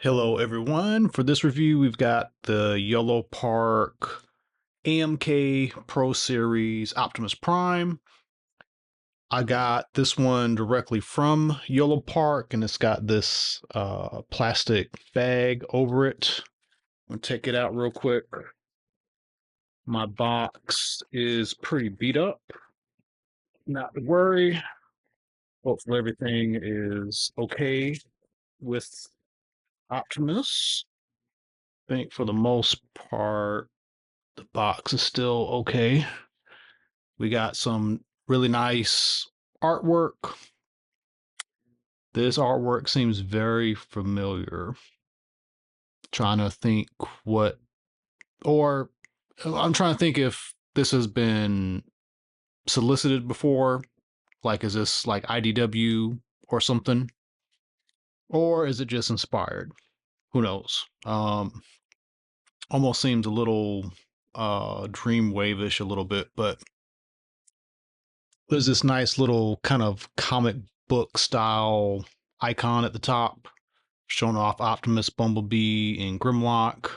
Hello everyone. For this review, we've got the Yellow Park AMK Pro Series Optimus Prime. I got this one directly from Yellow Park, and it's got this plastic bag over it. I'm gonna take it out real quick. My box is pretty beat up. Not to worry. Hopefully everything is okay with Optimus. I think for the most part, the box is still okay. We got some really nice artwork. This artwork seems very familiar. Trying to think what, or I'm trying to think if this has been solicited before. Like, is this like IDW or something? Or is it just inspired? Who knows? Almost seems a little dreamwave-ish a little bit, but there's this nice little kind of comic book style icon at the top showing off Optimus, Bumblebee, and Grimlock.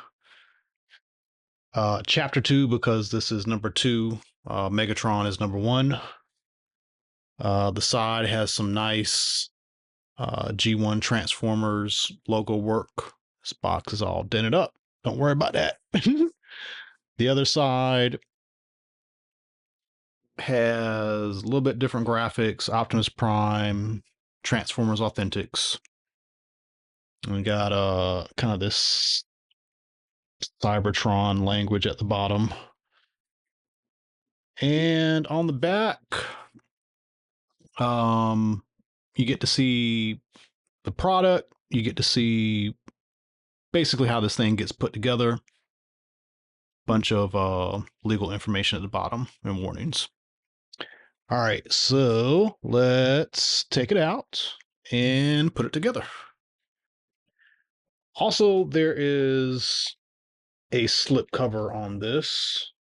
Chapter 2, because this is number 2. Megatron is number 1. The side has some nice G1 Transformers logo work. This box is all dented up. Don't worry about that. The other side has a little bit different graphics. Optimus Prime, Transformers Authentics. We got kind of this Cybertron language at the bottom. And on the back, you get to see the product. You get to see basically how this thing gets put together. Bunch of legal information at the bottom and warnings. All right, so let's take it out and put it together. Also, there is a slip cover on this.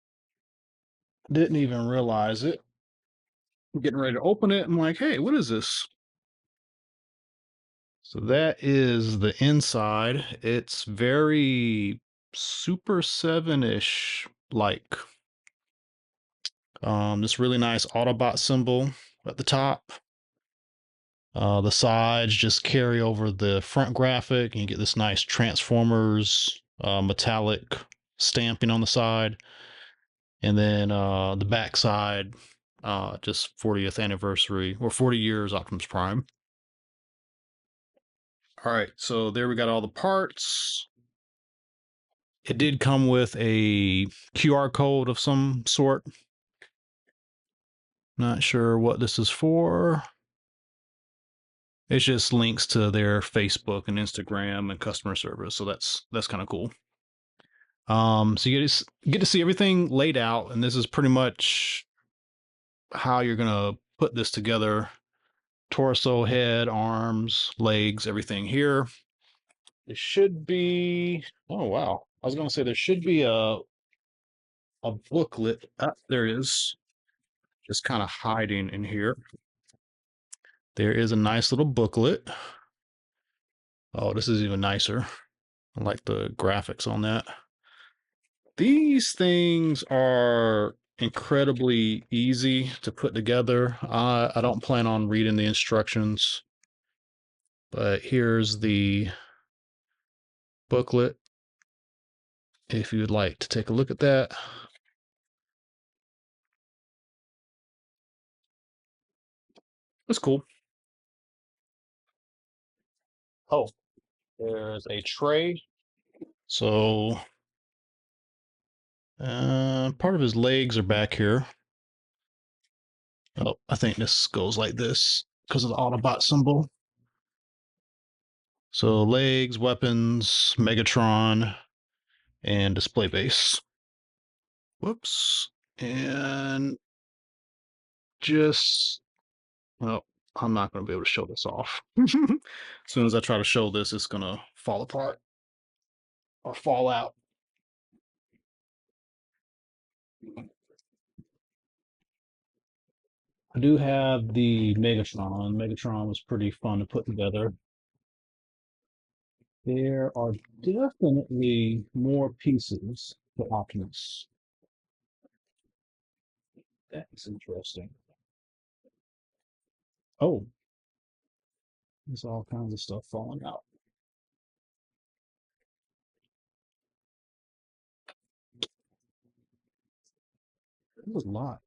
Didn't even realize it. I'm getting ready to open it. I'm like, hey, what is this? So that is the inside. It's very Super 7-ish like. This really nice Autobot symbol at the top. The sides just carry over the front graphic, and you get this nice Transformers metallic stamping on the side. And then the back side, just 40th anniversary or 40 years Optimus Prime. All right, so there we got all the parts. It did come with a QR code of some sort. Not sure what this is for. It's just links to their Facebook and Instagram and customer service, so that's kind of cool. So you get to see everything laid out, and this is pretty much how you're gonna put this together. Torso, head, arms, legs, everything here. It should be. Oh wow! I was gonna say there should be a booklet. Ah, there is. Just kind of hiding in here. There is a nice little booklet. Oh, this is even nicer. I like the graphics on that. These things are incredibly easy to put together. I don't plan on reading the instructions, but here's the booklet if you'd like to take a look at that. That's cool. Oh, there's a tray. So part of his legs are back here. Oh, I think this goes like this because of the Autobot symbol. So legs, weapons, Megatron, and display base. Whoops. And just, well, I'm not going to be able to show this off. As soon as I try to show this, it's going to fall apart or fall out. I do have the Megatron. Megatron was pretty fun to put together. There are definitely more pieces to Optimus. That's interesting. Oh, there's all kinds of stuff falling out. There's a lot.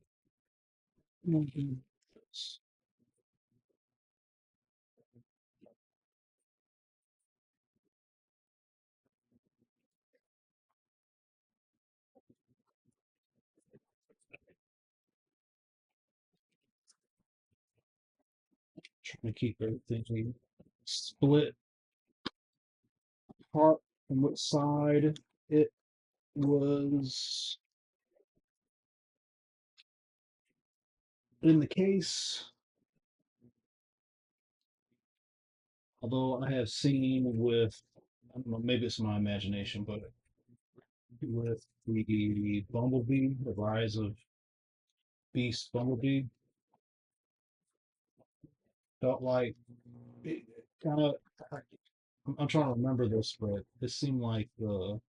Mhm. Trying to keep everything split apart from which side it was in the case. Although I have seen with, I don't know, maybe it's my imagination, but with the Bumblebee, the Rise of Beast Bumblebee, felt like it kind of. I'm trying to remember this, but it seemed like the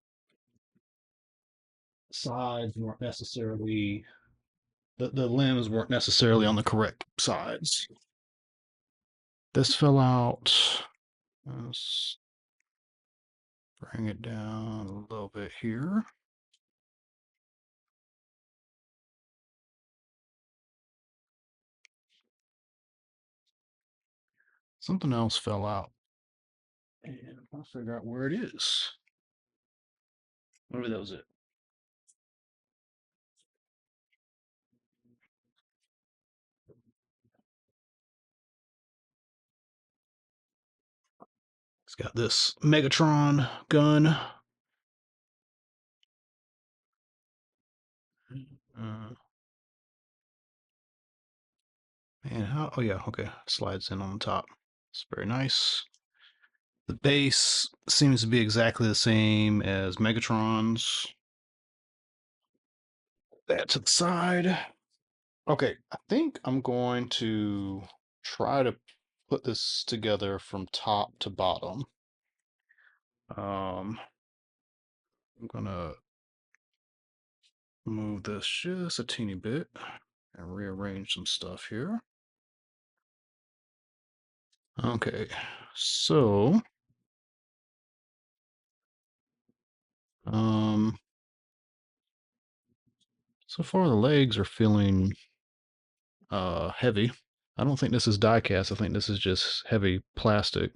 sides weren't necessarily the limbs weren't necessarily on the correct sides. This fell out. Let's bring it down a little bit here. Something else fell out. And I'll figure out where it is. Maybe that was it. It's got this Megatron gun. Uh, and how? Oh yeah, okay. Slides in on the top. It's very nice. The base seems to be exactly the same as Megatron's. That to the side. Okay, I think I'm going to try to put this together from top to bottom. I'm gonna move this just a teeny bit and rearrange some stuff here. Okay, so um, so far the legs are feeling heavy. I don't think this is die cast. I think this is just heavy plastic.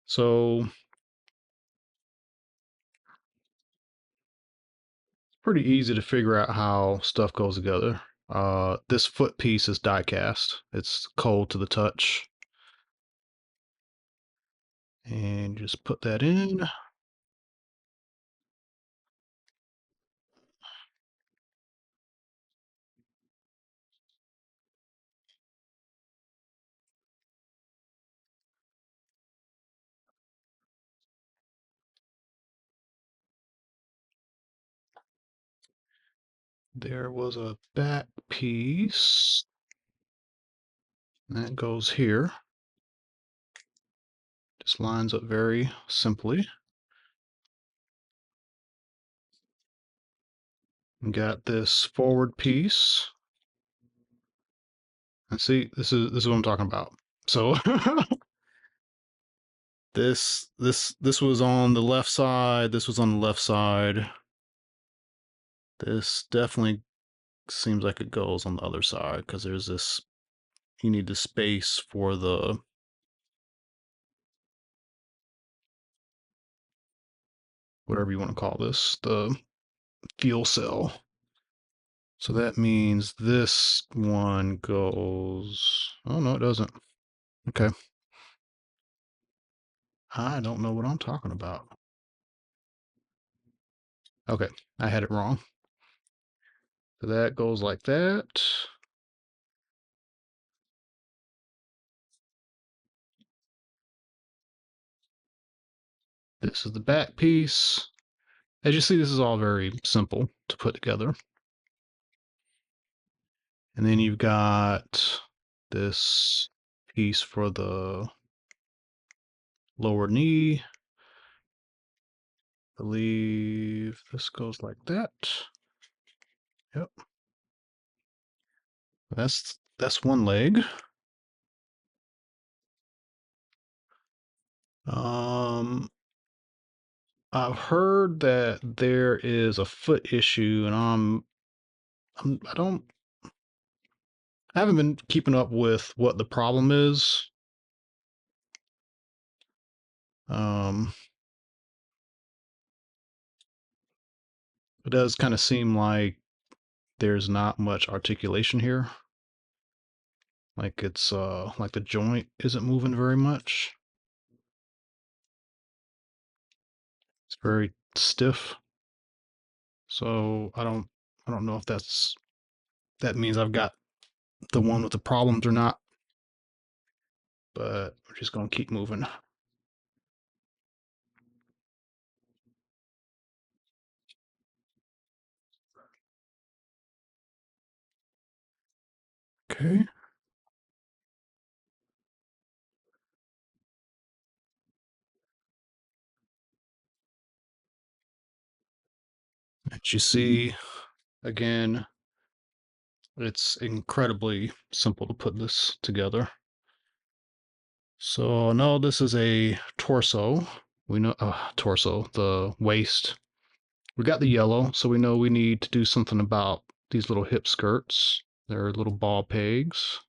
So pretty easy to figure out how stuff goes together. This foot piece is die cast. It's cold to the touch. And just put that in. There was a back piece. That goes here. Just lines up very simply. Got this forward piece. And see, this is what I'm talking about. So this was on the left side, this was on the left side. This definitely seems like it goes on the other side because there's this, you need the space for the whatever you want to call this, the fuel cell. So that means this one goes, oh no, it doesn't. Okay. I don't know what I'm talking about. Okay, I had it wrong. So that goes like that. This is the back piece. As you see, this is all very simple to put together. And then you've got this piece for the lower knee. I believe this goes like that. Yep. That's one leg. Um, I've heard that there is a foot issue, and I don't, I haven't been keeping up with what the problem is. Um, it does kind of seem like there's not much articulation here. Like it's like the joint isn't moving very much. It's very stiff. So I don't know if that means I've got the one with the problems or not, but we're just gonna keep moving. Okay. As you see, again, it's incredibly simple to put this together. So no, this is a torso. We know torso, the waist. We got the yellow, so we know we need to do something about these little hip skirts. They're little ball pegs.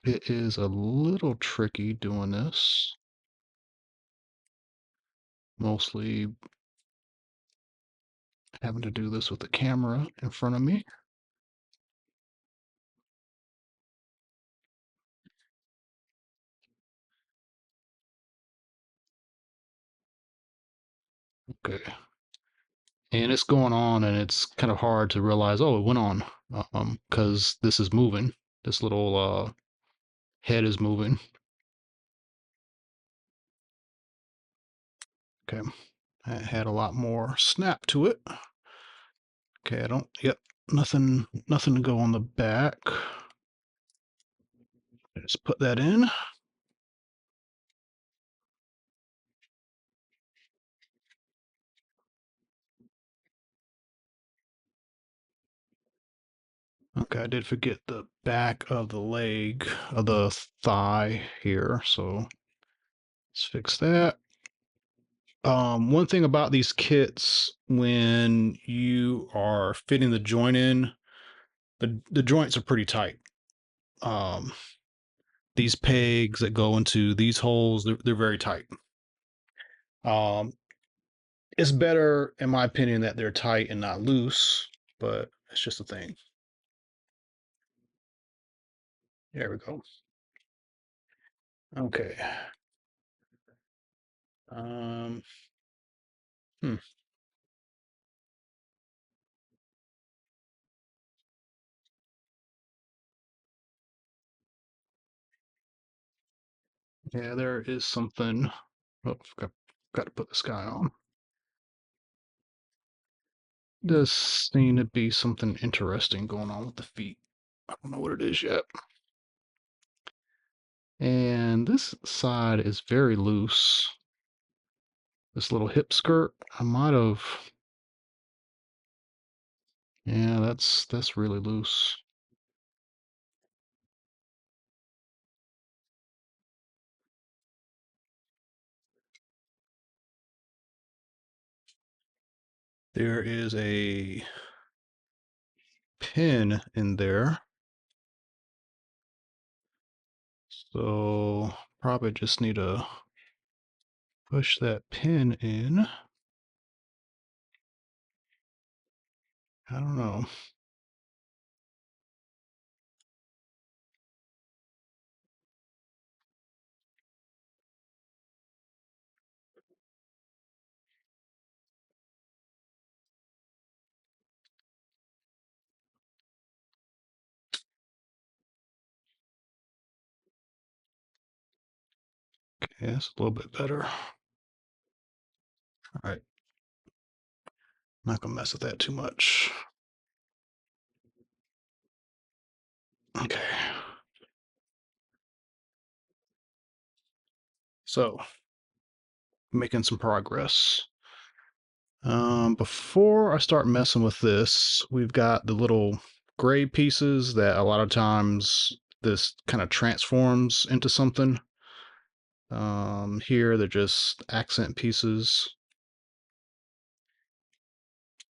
It is a little tricky doing this. Mostly having to do this with the camera in front of me. Okay. And it's going on, and it's kind of hard to realize, oh, it went on, because this is moving. This little head is moving. Okay, it had a lot more snap to it. Okay, I don't. Yep, nothing to go on the back. Let's put that in. Okay, I did forget the back of the leg of the thigh here, so let's fix that. One thing about these kits, when you are fitting the joint in, the joints are pretty tight. Um, these pegs that go into these holes, they're very tight. Um, it's better, in my opinion, that they're tight and not loose, but it's just a thing. There we go. Okay. Um, hmm. Yeah, there is something. Oh, got to put this guy on. Does seem to be something interesting going on with the feet. I don't know what it is yet. And this side is very loose. This little hip skirt, I might have. Yeah, that's really loose. There is a pin in there. So probably just need to push that pin in. I don't know. Okay, that's a little bit better. All right. Not gonna mess with that too much. Okay. So, making some progress. Before I start messing with this, we've got the little gray pieces that a lot of times this kind of transforms into something. Here they're just accent pieces.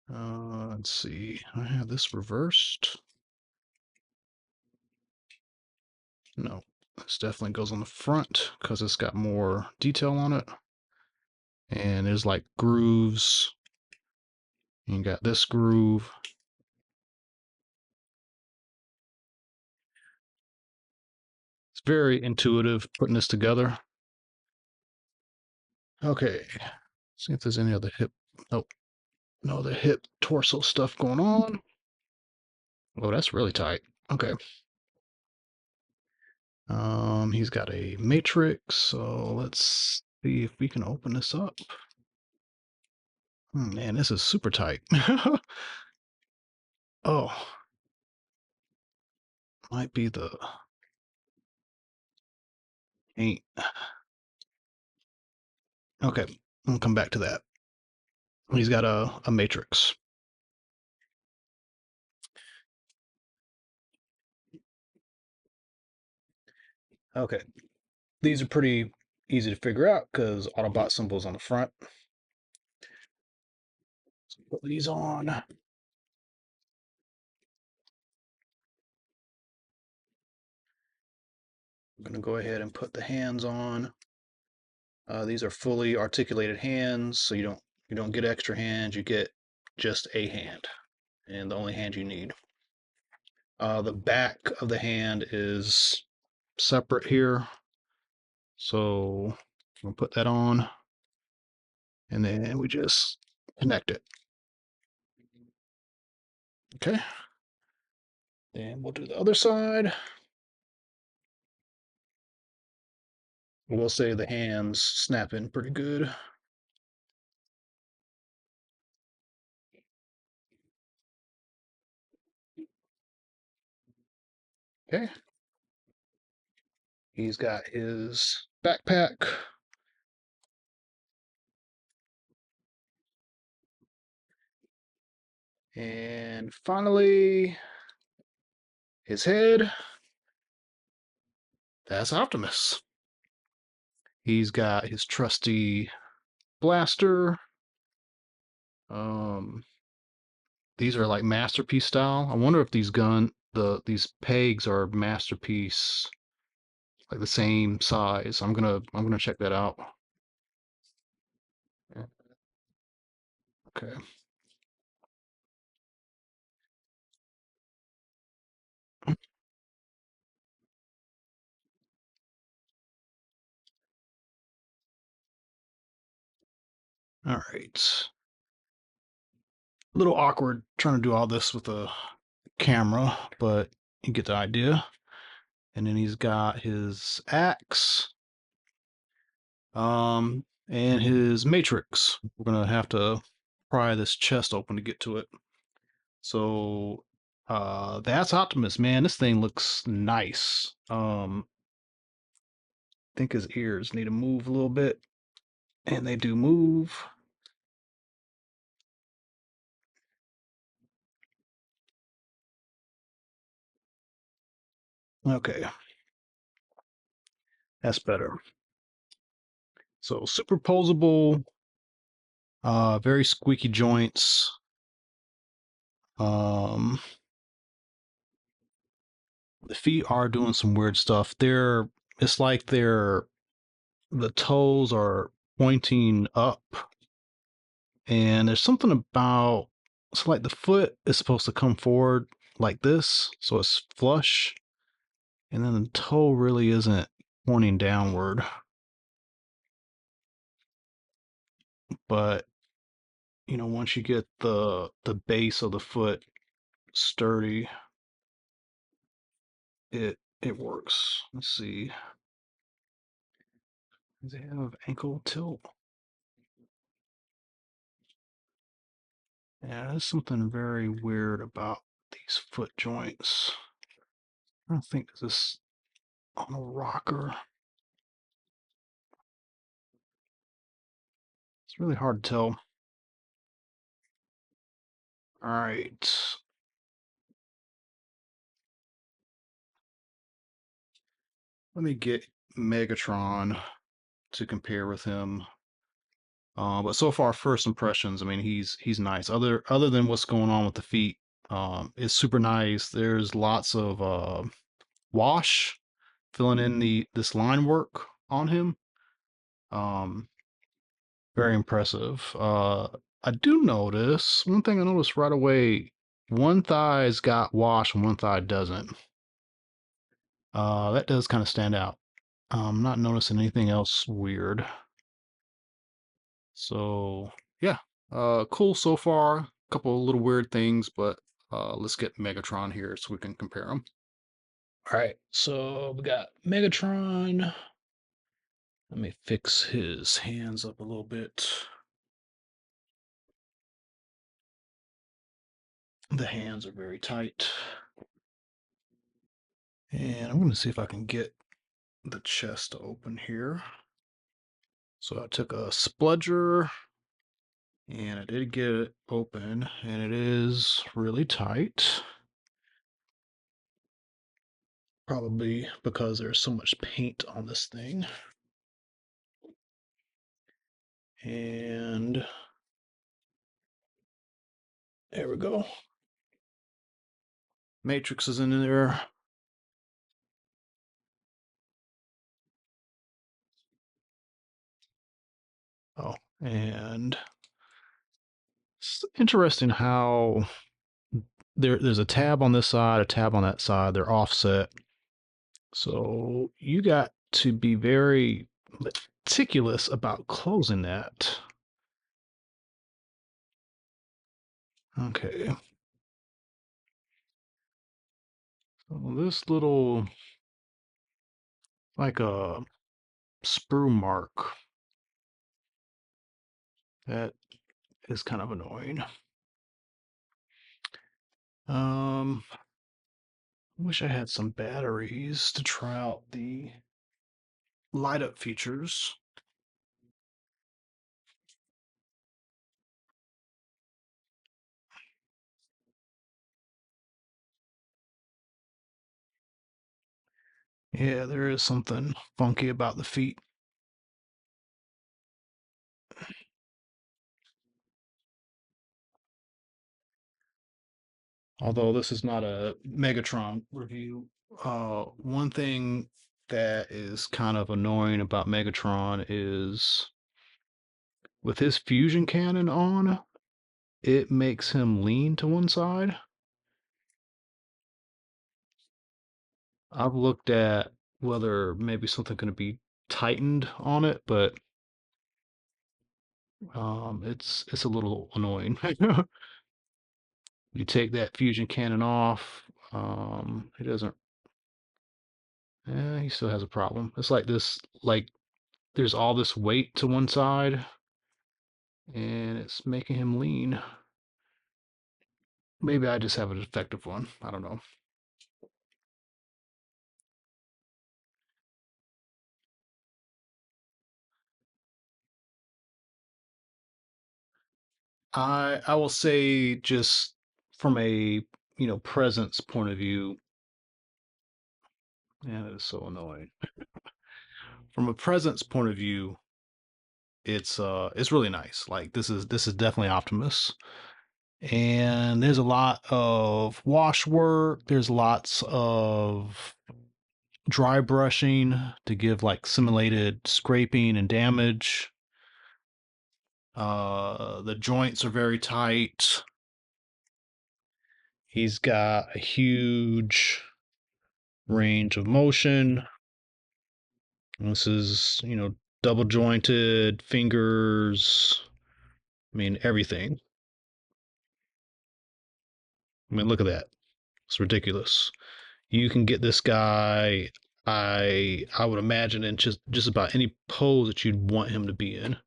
Let's see. I have this reversed. No, this definitely goes on the front because it's got more detail on it. And there's like grooves. You got this groove. It's very intuitive putting this together. Okay, see if there's any other hip. Nope, no other hip torso stuff going on. Oh, that's really tight. Okay. He's got a matrix, so let's see if we can open this up. Man, this is super tight. Oh, might be the ain't. Okay, I'll come back to that. He's got a matrix. Okay, these are pretty easy to figure out because Autobot symbols on the front. So put these on. I'm gonna go ahead and put the hands on. These are fully articulated hands, so you don't get extra hands. You get just a hand, and the only hand you need. The back of the hand is separate here, so I'm gonna put that on, and then we just connect it. Okay. Then we'll do the other side. We'll say the hands snap in pretty good. Okay. He's got his backpack. And finally, his head. That's Optimus. He's got his trusty blaster. Um, these are like masterpiece style. I wonder if these pegs are masterpiece, like the same size. I'm gonna check that out. Okay. All right. A little awkward trying to do all this with a camera, but you get the idea. And then he's got his axe, and his matrix. We're gonna have to pry this chest open to get to it. So, that's Optimus, man. This thing looks nice. I think his ears need to move a little bit, and they do move. Okay, that's better. So superposable, very squeaky joints. Um, the feet are doing some weird stuff. It's like the toes are pointing up, and there's something about it's like the foot is supposed to come forward like this, so it's flush, and then the toe really isn't pointing downward. But once you get the base of the foot sturdy, it works. Let's see. Does it have ankle tilt? Yeah, there's something very weird about these foot joints. I don't think this is on a rocker. It's really hard to tell. All right. Let me get Megatron to compare with him. But so far, first impressions. I mean, he's nice. Other than what's going on with the feet, it's super nice. There's lots of wash filling in the this line work on him. Um, Very impressive. I do notice one thing I noticed right away. One thigh's got wash and one thigh doesn't. That does kind of stand out. I'm not noticing anything else weird. So yeah, cool so far. A couple of little weird things, but let's get Megatron here so we can compare them. All right, so we got Megatron. Let me fix his hands up a little bit. The hands are very tight. And I'm going to see if I can get the chest to open here. So I took a spludger and I did get it open, and it is really tight. Probably because there's so much paint on this thing. And there we go. Matrix is in there. Oh, and it's interesting how there's a tab on this side, a tab on that side. They're offset. So you got to be very meticulous about closing that. Okay. So this little, like a sprue mark, that is kind of annoying. I wish I had some batteries to try out the light up features. Yeah, there is something funky about the feet. Although this is not a Megatron review, one thing that is kind of annoying about Megatron is with his fusion cannon on, it makes him lean to one side. I've looked at whether maybe something going to be tightened on it, but it's a little annoying. You take that fusion cannon off, he doesn't. He still has a problem. It's like this, like there's all this weight to one side, and it's making him lean. Maybe I just have a defective one. I don't know. I will say just from a presence point of view, and it is so annoying. From a presence point of view, it's really nice. Like this is definitely Optimus. And there's a lot of wash work. There's lots of dry brushing to give like simulated scraping and damage. The joints are very tight. He's got a huge range of motion. This is, double jointed fingers. I mean, everything. I mean, look at that. It's ridiculous. You can get this guy, I would imagine, in just about any pose that you'd want him to be in.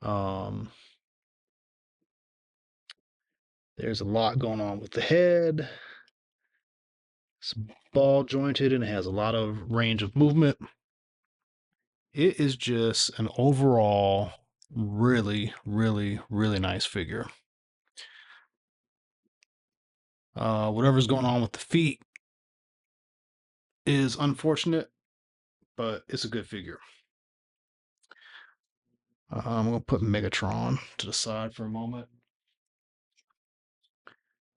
Um, There's a lot going on with the head. It's ball jointed and it has a lot of range of movement. It is just an overall really, really, really nice figure. Whatever's going on with the feet is unfortunate, but it's a good figure. I'm going to put Megatron to the side for a moment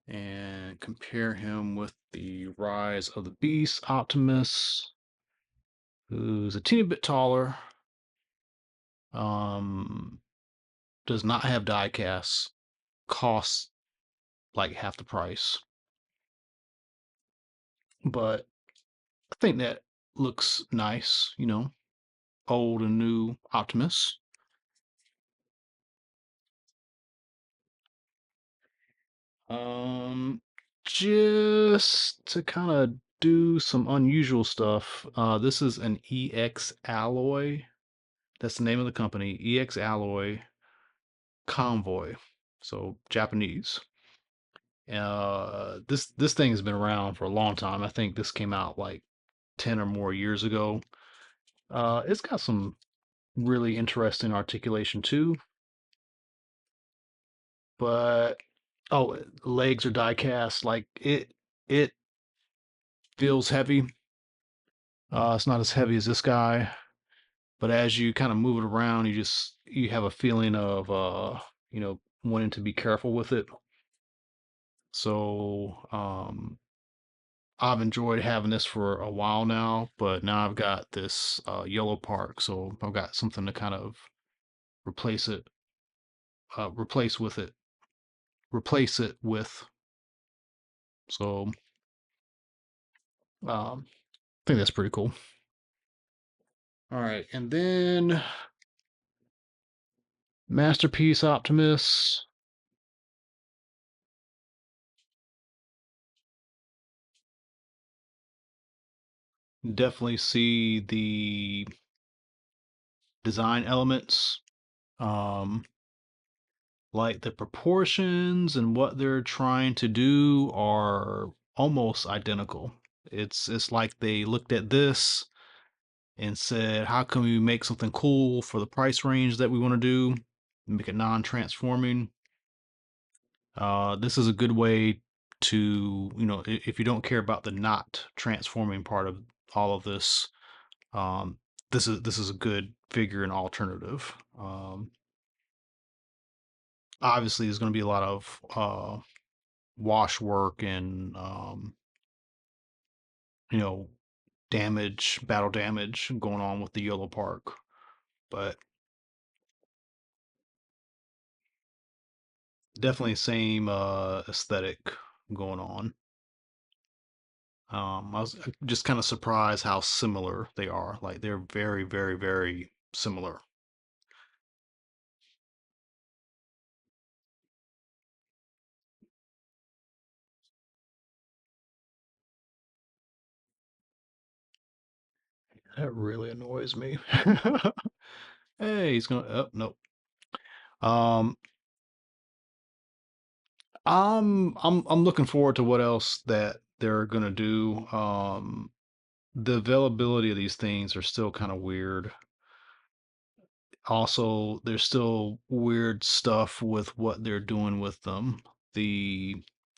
and compare him with the Rise of the Beast Optimus, who's a teeny bit taller, um, does not have die casts, costs like half the price. But I think that looks nice, old and new Optimus. Um, just to kind of do some unusual stuff. This is an EX Alloy. That's the name of the company, EX Alloy Convoy. So Japanese. This thing has been around for a long time. I think this came out like 10 or more years ago. It's got some really interesting articulation too, but oh, legs are die cast. Like it feels heavy. It's not as heavy as this guy, but as you kind of move it around, you have a feeling of wanting to be careful with it. So I've enjoyed having this for a while now, but now I've got this yellow park, so I've got something to kind of replace it, replace with it, replace it with. So I think that's pretty cool. All right, and then Masterpiece Optimus. Definitely see the design elements, um, like the proportions and what they're trying to do are almost identical. It's like they looked at this and said, how can we make something cool for the price range that we want to do? Make it non-transforming. This is a good way to, if you don't care about the not transforming part of all of this, um, this is a good figure and alternative. Obviously, there's going to be a lot of wash work and you know battle damage going on with the yellow park, but definitely same aesthetic going on. I was just kind of surprised how similar they are. Like they're very, very, very similar. That really annoys me. Hey, he's gonna. Oh, nope. Um, I'm looking forward to what else that they're gonna do. The availability of these things are still kind of weird. Also, there's still weird stuff with what they're doing with them. The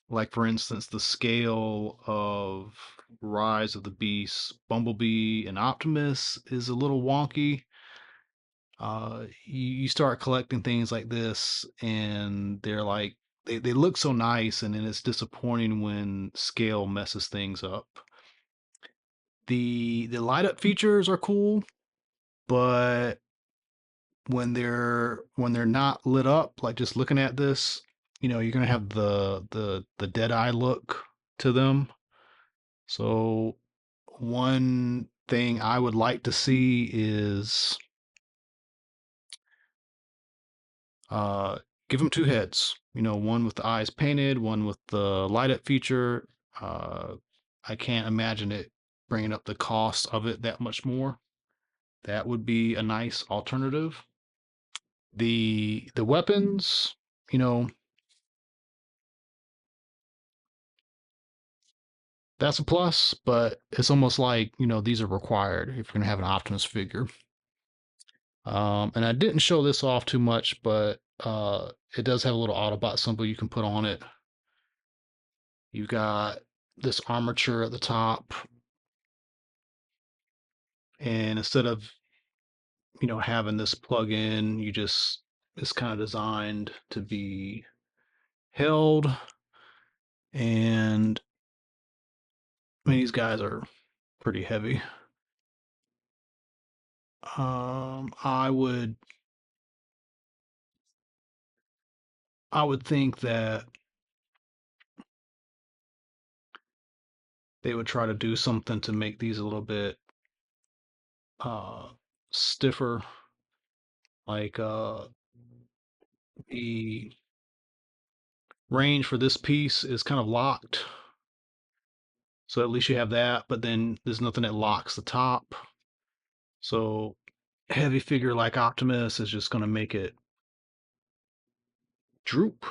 like for instance, the scale of Rise of the Beast, Bumblebee, and Optimus is a little wonky. You start collecting things like this, and they're like they look so nice, and then it's disappointing when scale messes things up. The light up features are cool, but when they're not lit up, like just looking at this, you're gonna have the dead eye look to them. So one thing I would like to see is uh give them two heads. One with the eyes painted, one with the light up feature. Uh, I can't imagine it bringing up the cost of it that much more. That would be a nice alternative. The weapons, you know, that's a plus, but it's almost like, these are required if you're going to have an Optimus figure. And I didn't show this off too much, but it does have a little Autobot symbol you can put on it. You've got this armature at the top, and instead of having this plug in, it's kind of designed to be held. And I mean, these guys are pretty heavy. I would think that they would try to do something to make these a little bit uh stiffer. Like the range for this piece is kind of locked. So at least you have that, but then there's nothing that locks the top. So heavy figure like Optimus is just going to make it droop.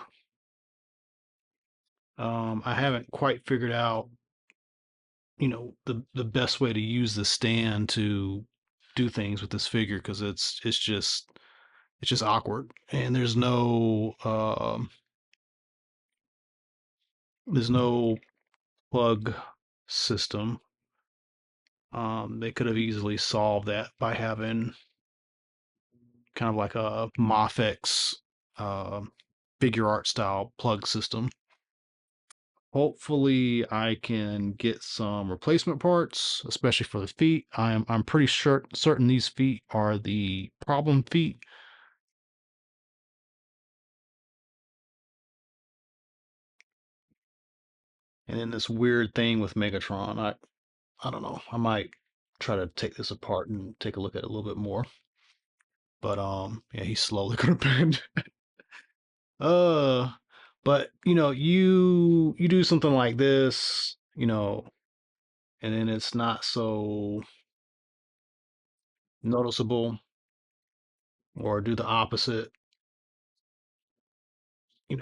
I haven't quite figured out, the best way to use the stand to do things with this figure because it's just awkward, and there's no plug system. They could have easily solved that by having kind of like a Mafex uh, figure art style plug system. Hopefully, I can get some replacement parts, especially for the feet. I'm pretty certain these feet are the problem feet. And then this weird thing with Megatron, I don't know. I might try to take this apart and take a look at it a little bit more. But yeah, he's slowly gonna bend. uh, but you do something like this, and then it's not so noticeable, or do the opposite,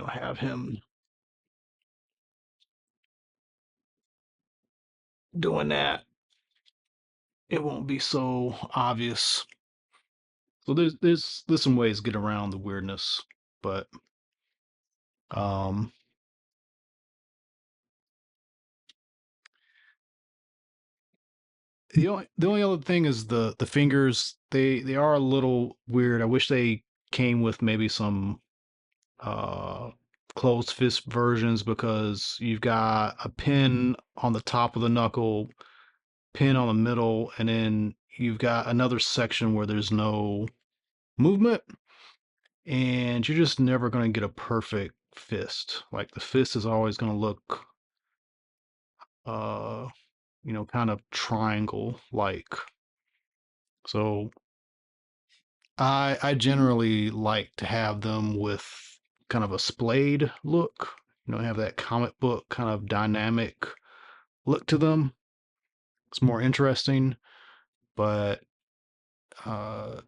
have him doing that. It won't be so obvious. So there's some ways to get around the weirdness, but um the only other thing is the fingers. They are a little weird. I wish they came with maybe some uh closed fist versions, because you've got a pin on the top of the knuckle, pin on the middle, and then you've got another section where there's no movement, and you're just never going to get a perfect fist. Like the fist is always going to look uh kind of triangle like. So I generally like to have them with kind of a splayed look, have that comic book kind of dynamic look to them. It's more interesting. But uh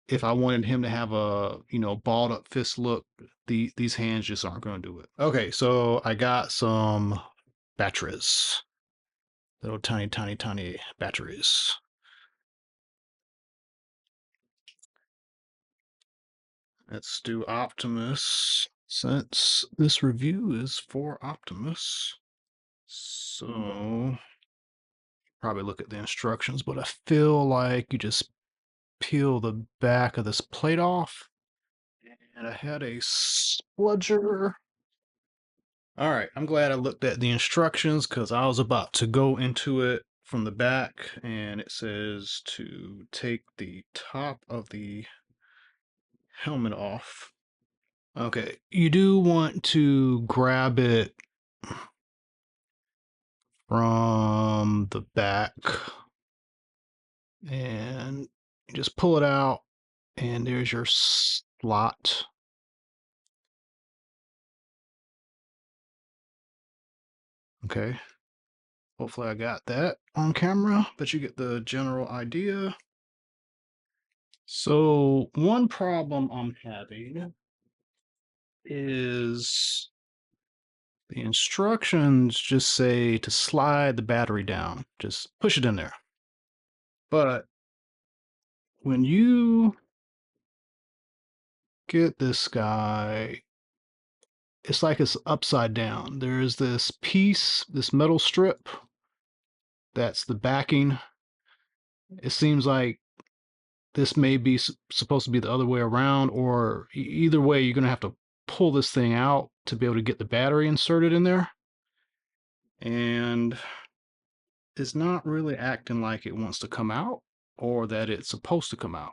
if I wanted him to have a, balled up fist look, these hands just aren't going to do it. Okay, so I got some batteries. Little tiny, tiny, tiny batteries. Let's do Optimus, since this review is for Optimus. So, probably look at the instructions, but I feel like you just peel the back of this plate off. And I had a spludger. All right, I'm glad I looked at the instructions because I was about to go into it from the back, and it says to take the top of the helmet off. Okay, you do want to grab it from the back and just pull it out, and there's your slot. Okay, hopefully I got that on camera, but you get the general idea. So one problem I'm having is The instructions just say to slide the battery down. Just push it in there. But when you get this guy, it's like it's upside down. There's this piece, this metal strip, that's the backing. It seems like this may be supposed to be the other way around, or either way, you're going to have to pull this thing out to be able to get the battery inserted in there. And it's not really acting like it wants to come out or that it's supposed to come out.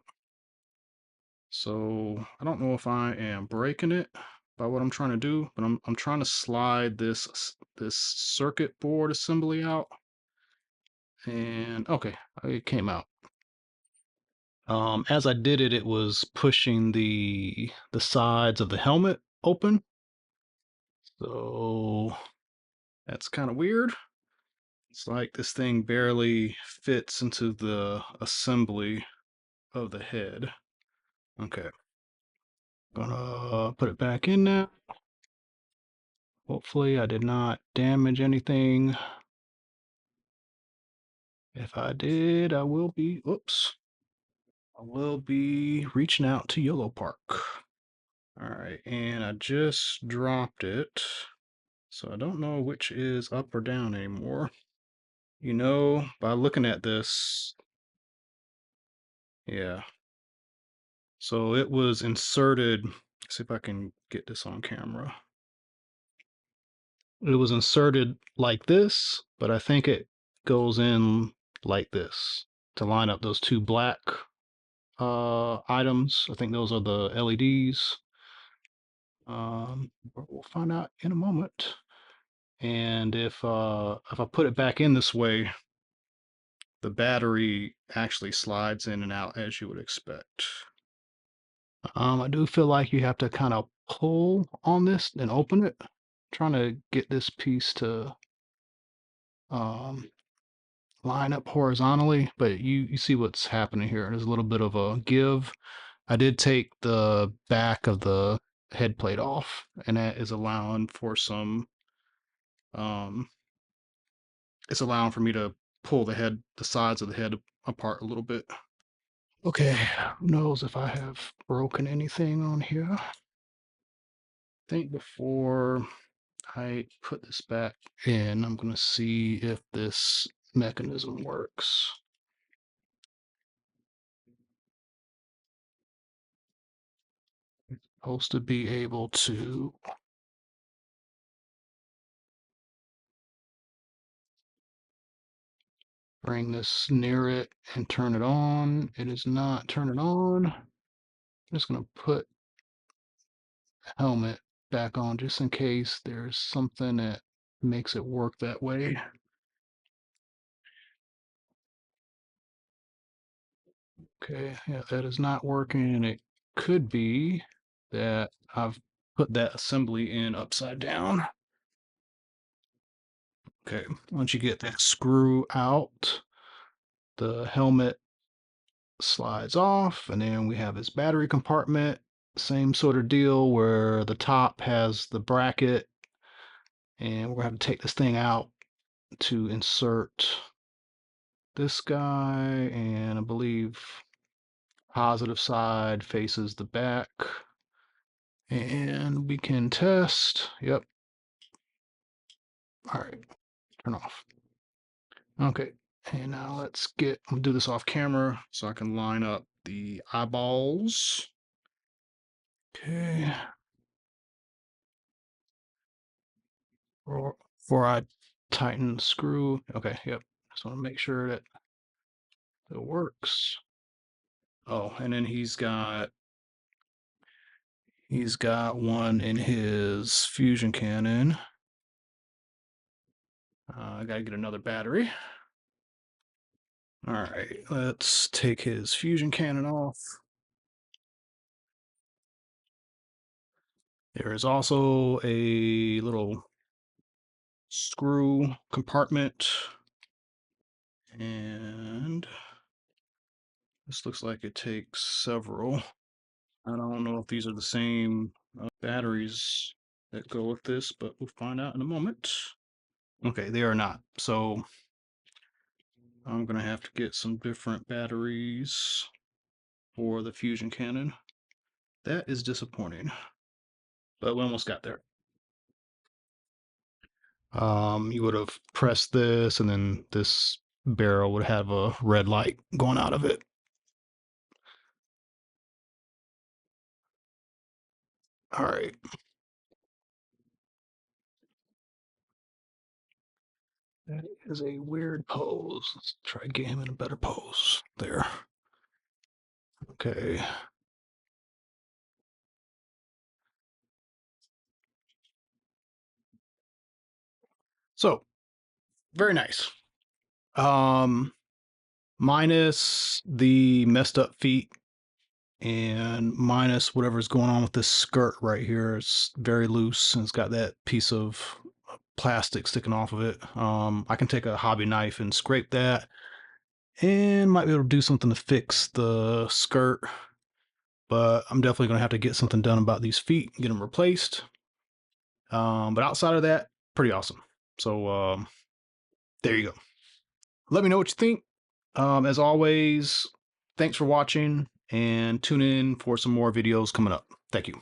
So I don't know if I am breaking it by what I'm trying to do, but I'm trying to slide this circuit board assembly out. And okay, it came out. As I did it, it was pushing the sides of the helmet open. So that's kind of weird. It's like this thing barely fits into the assembly of the head. Okay. Gonna put it back in now. Hopefully I did not damage anything. If I did, I will be, oops. I will be reaching out to Yellow Park. All right, and I just dropped it. So I don't know which is up or down anymore. You know, by looking at this, yeah. So it was inserted, let's see if I can get this on camera. It was inserted like this, but I think it goes in like this to line up those two black items. I think those are the LEDs. We'll find out in a moment. And if I put it back in this way, the battery actually slides in and out as you would expect. I do feel like you have to kind of pull on this and open it. Trying to get this piece to um, line up horizontally, but you see what's happening here. There's a little bit of a give. I did take the back of the head plate off, and that is allowing for some um, it's allowing for me to pull the sides of the head apart a little bit. Okay, who knows if I have broken anything on here. I think before I put this back in, I'm going to see if this mechanism works. It's supposed to be able to bring this near it and turn it on. It is not turning on. I'm just going to put the helmet back on just in case there's something that makes it work that way. Okay, yeah, that is not working, and it could be that I've put that assembly in upside down. Okay, once you get that screw out, the helmet slides off, and then we have this battery compartment. Same sort of deal where the top has the bracket, and we're gonna have to take this thing out to insert this guy, and I believe positive side faces the back. And we can test. Yep. All right. Turn off. Okay. And now I'm gonna do this off camera so I can line up the eyeballs. Okay. Before I tighten the screw. Okay. Yep. Just want to make sure that it works. Oh, and then he's got one in his fusion cannon. I gotta get another battery. All right, let's take his fusion cannon off. There is also a little screw compartment, and this looks like it takes several. I don't know if these are the same batteries. let go with this, but we'll find out in a moment. Okay, they are not. So I'm gonna have to get some different batteries for the fusion cannon. That is disappointing, but we almost got there. You would have pressed this, and then this barrel would have a red light going out of it. All right. That is a weird pose. Let's try to get him in a better pose. There. Okay. So, very nice. Um, minus the messed up feet and minus whatever's going on with this skirt right here. It's very loose and it's got that piece of plastic sticking off of it. I can take a hobby knife and scrape that and might be able to do something to fix the skirt, but I'm definitely going to have to get something done about these feet and get them replaced. But outside of that, pretty awesome. So there you go. Let me know what you think. As always, thanks for watching and tune in for some more videos coming up. Thank you.